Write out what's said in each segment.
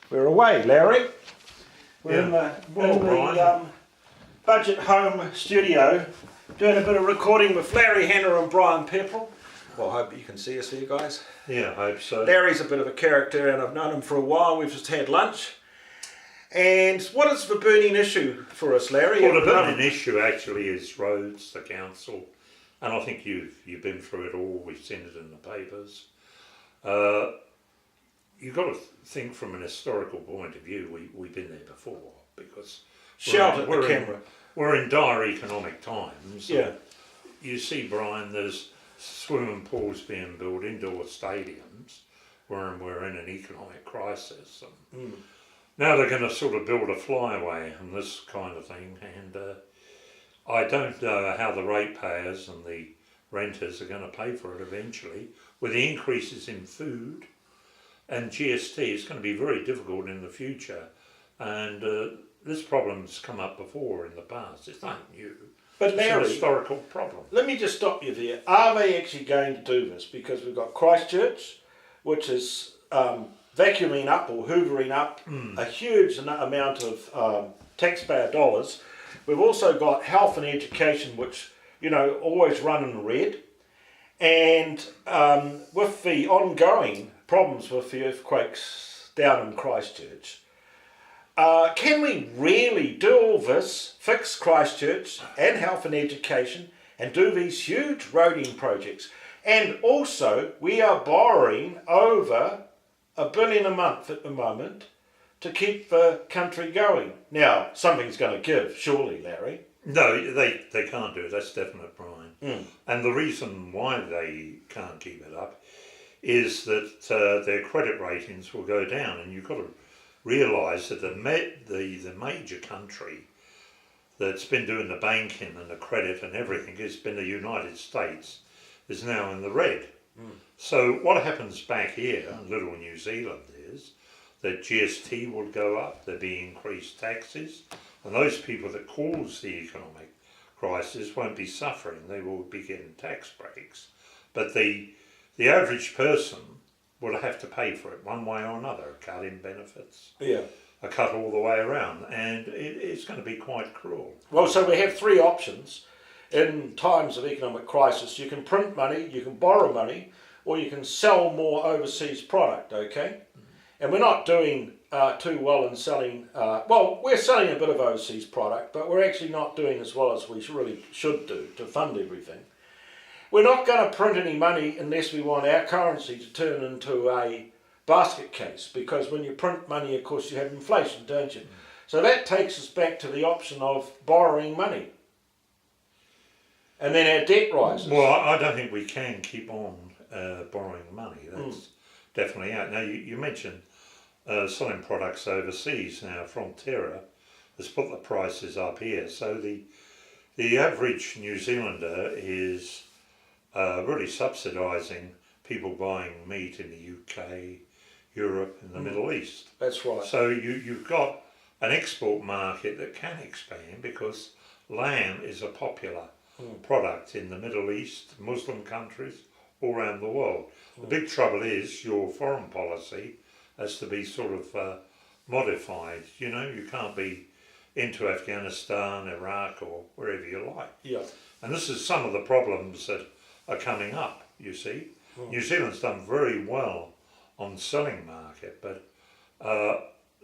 We're away, Larry. We're in Yeah. the Budget Home studio doing a bit of recording with Larry, Hannah and Bryan Pepperell. Well, I hope you can see us here, guys. Yeah, I hope so. Larry's a bit of a character and I've known him for a while. We've just had lunch. And what is the burning issue for us, Larry? Well, the burning issue actually is roads, the council, and I think you've been through it all. We've seen it in the papers. You've got to think from an historical point of view. We've been there before because we're in dire economic times. Yeah. You see, Brian, there's swimming pools being built, indoor stadiums, where we're in an economic crisis. And now they're going to sort of build a flyaway and this kind of thing, and I don't know how the ratepayers and the renters are going to pay for it eventually. With the increases in food and GST, it's going to be very difficult in the future, and this problem's come up before in the past. It's not new. But Larry, it's an historical problem. Let me just stop you there. Are they actually going to do this? Because we've got Christchurch, which is vacuuming up or hoovering up a huge amount of taxpayer dollars. We've also got health and education, which, you know, always run in red. And with the ongoing problems with the earthquakes down in Christchurch, can we really do all this, fix Christchurch and health and education, and do these huge roading projects? And also, we are borrowing over $1 billion a month at the moment to keep the country going. Now, something's going to give, surely, Larry. No, they can't do it, that's definite, Brian. And the reason why they can't keep it up is that their credit ratings will go down, and you've got to realise that the major country that's been doing the banking and the credit and everything has been the United States, is now in the red. So what happens back here in little New Zealand is that GST will go up, there'll be increased taxes, and those people that cause the economic crisis won't be suffering, they will be getting tax breaks. But the average person will have to pay for it one way or another, a cut in benefits, a cut all the way around, and it's going to be quite cruel. Well, so we have three options. In times of economic crisis, you can print money, you can borrow money, or you can sell more overseas product, okay? And we're not doing too well in selling, well, we're selling a bit of overseas product, but we're actually not doing as well as we really should do to fund everything. We're not going to print any money unless we want our currency to turn into a basket case, because when you print money, of course, you have inflation, don't you? So that takes us back to the option of borrowing money. And then our debt rises. Well, I don't think we can keep on borrowing money. That's definitely out. Now, you mentioned selling products overseas. Now, Frontiera has put the prices up here. So the average New Zealander is really subsidising people buying meat in the UK, Europe and the Middle East. That's right. So you've got an export market that can expand because lamb is a popular product in the Middle East, Muslim countries, all around the world. The big trouble is your foreign policy has to be sort of modified. You know, you can't be into Afghanistan, Iraq or wherever you like. Yeah. And this is some of the problems that are coming up, you see. New Zealand's done very well on selling market, but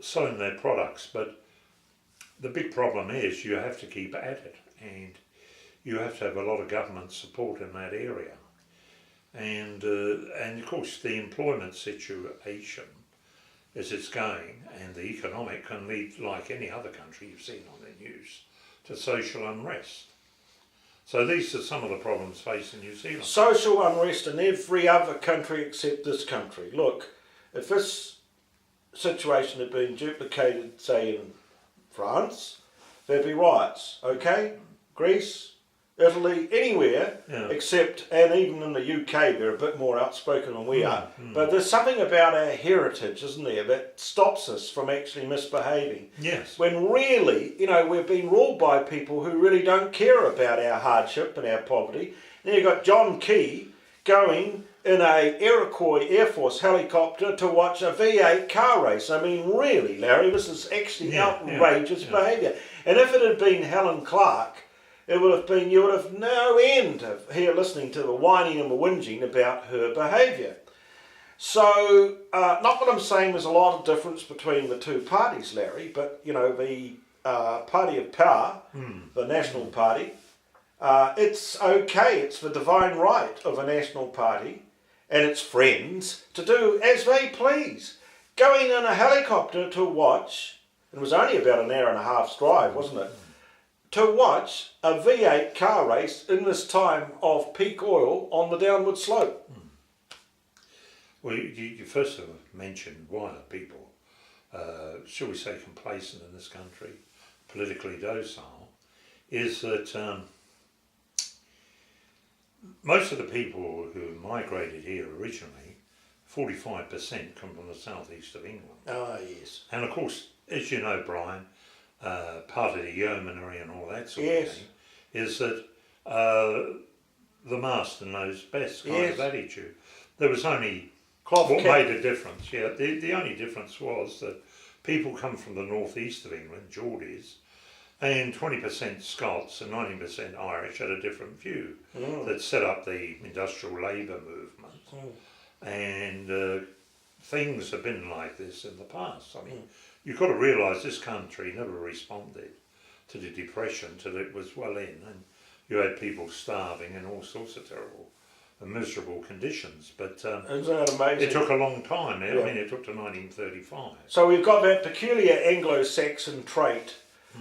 selling their products, but the big problem is you have to keep at it, and you have to have a lot of government support in that area. And of course the employment situation as it's going, and the economic can lead, like any other country you've seen on the news, to social unrest. So these are some of the problems facing New Zealand. Social unrest in every other country except this country. Look, if this situation had been duplicated, say, in France, there'd be riots, okay? Greece, Italy, anywhere, except, and even in the UK, they're a bit more outspoken than we are. But there's something about our heritage, isn't there, that stops us from actually misbehaving. Yes. When really, you know, we're being ruled by people who really don't care about our hardship and our poverty. Then you've got John Key going in a Iroquois Air Force helicopter to watch a V8 car race. I mean, really, Larry, this is actually outrageous behaviour. And if it had been Helen Clark, it would have been, you would have no end of here listening to the whining and the whinging about her behaviour. So, not that I'm saying there's a lot of difference between the two parties, Larry, but, you know, the party of power, the National Party, it's okay, it's the divine right of a national party and its friends to do as they please. Going in a helicopter to watch, it was only about an hour and a half's drive, wasn't it? To watch a V8 car race in this time of peak oil on the downward slope. Well, you first of all mentioned why are people, shall we say, complacent in this country, politically docile, is that most of the people who migrated here originally, 45% come from the southeast of England. Oh, yes. And of course, as you know, Brian, part of the yeomanry and all that sort of thing is that the master knows best kind of attitude. There was only what made a difference. Yeah, the only difference was that people come from the northeast of England, Geordies, and 20% Scots and 90% Irish had a different view that set up the industrial labour movement. And things have been like this in the past. I mean, you've got to realise this country never responded to the Depression till it was well in, and you had people starving in all sorts of terrible and miserable conditions. But isn't that amazing? It took a long time. I mean, it took to 1935. So we've got that peculiar Anglo-Saxon trait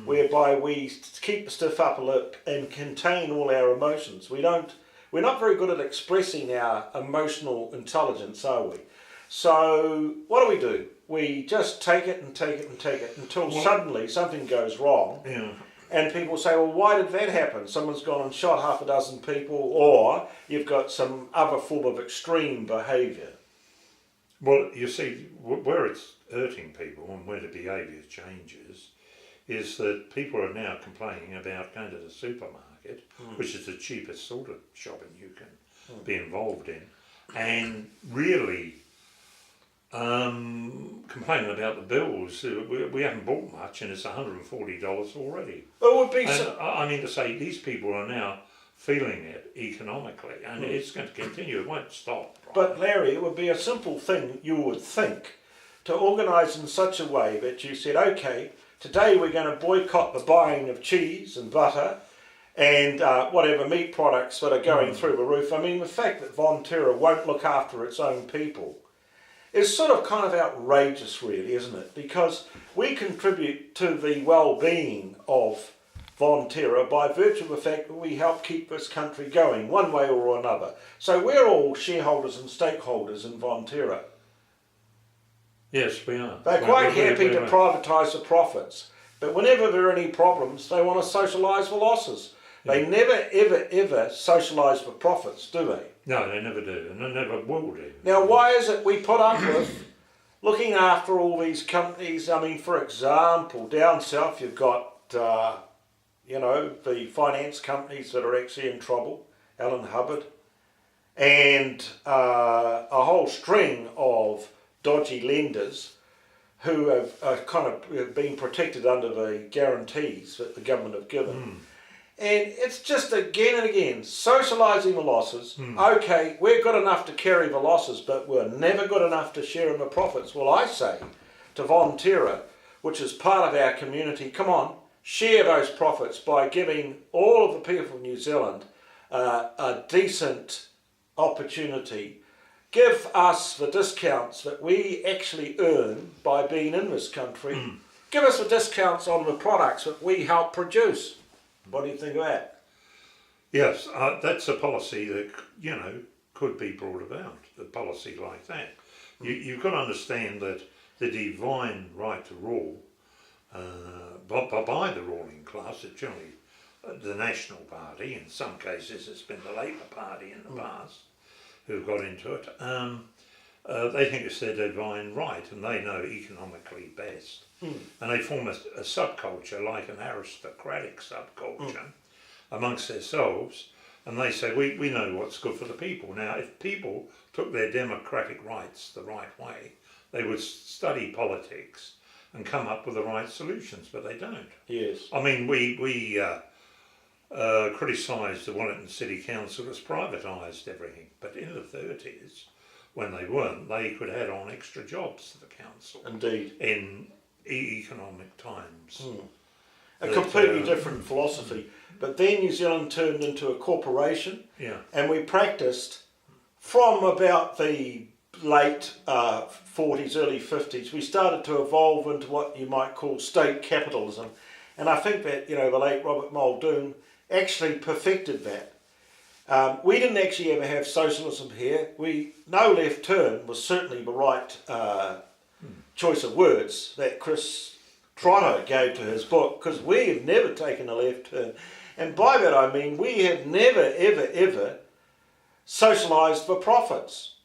whereby we keep a stiff upper lip and contain all our emotions. We're not very good at expressing our emotional intelligence, are we? So what do? We just take it and take it and take it until suddenly something goes wrong. Yeah. And people say, well, why did that happen? Someone's gone and shot half a dozen people, or you've got some other form of extreme behaviour. Well, you see, where it's hurting people and where the behaviour changes is that people are now complaining about going to the supermarket, which is the cheapest sort of shopping you can be involved in, and really complaining about the bills. We haven't bought much and it's $140 already. It would be. I mean to say, these people are now feeling it economically, and it's going to continue. It won't stop. Right? But Larry, it would be a simple thing, you would think, to organise in such a way that you said, okay, today we're going to boycott the buying of cheese and butter and whatever meat products that are going through the roof. I mean, the fact that Fonterra won't look after its own people is sort of kind of outrageous, really, isn't it? Because we contribute to the well-being of Fonterra by virtue of the fact that we help keep this country going one way or another. So we're all shareholders and stakeholders in Fonterra. Yes, we are. They're quite happy to privatise the profits, but whenever there are any problems, they want to socialise the losses. They never, ever, ever socialise the profits, do they? No, they never do, and they never will do. Now, why is it we put up with looking after all these companies? I mean, for example, down south you've got, the finance companies that are actually in trouble, Alan Hubbard, and a whole string of dodgy lenders who have kind of been protected under the guarantees that the government have given. And it's just again and again, socialising the losses. Okay, we're good enough to carry the losses, but we're never good enough to share in the profits. Well, I say to Fonterra, which is part of our community, come on, share those profits by giving all of the people of New Zealand a decent opportunity. Give us the discounts that we actually earn by being in this country. Give us the discounts on the products that we help produce. What do you think of that? Yes, that's a policy that, could be brought about, a policy like that. You've got to understand that the divine right to rule, by the ruling class, it's generally the National Party, in some cases it's been the Labour Party in the past, who've got into it, they think it's their divine right and they know economically best. And they form a subculture, like an aristocratic subculture, amongst themselves, And they say, we know what's good for the people. Now, if people took their democratic rights the right way, they would study politics and come up with the right solutions, but they don't. Yes. I mean, we criticised the Wellington City Council as privatised everything, but in the 30s, when they weren't, they could add on extra jobs to the council. Indeed. In economic times. A completely different philosophy. But then New Zealand turned into a corporation, and we practiced from about the late 40s, early 50s, we started to evolve into what you might call state capitalism. And I think that, the late Robert Muldoon actually perfected that. We didn't actually ever have socialism here. No left turn was certainly the right choice of words that Chris Trotter gave to his book, because we have never taken a left turn. And by that I mean we have never, ever, ever socialised for profits.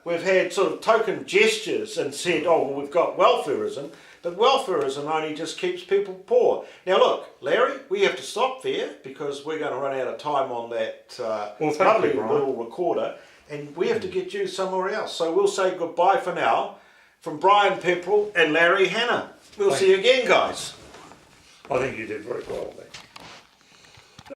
We've had sort of token gestures and said, oh, well, we've got welfareism, but welfareism only just keeps people poor. Now look, Larry, we have to stop there because we're going to run out of time on that lovely little recorder, and we have to get you somewhere else. So we'll say goodbye for now from Bryan Pepperell and Larry Hannah. We'll see you again, guys. I think you did very well there.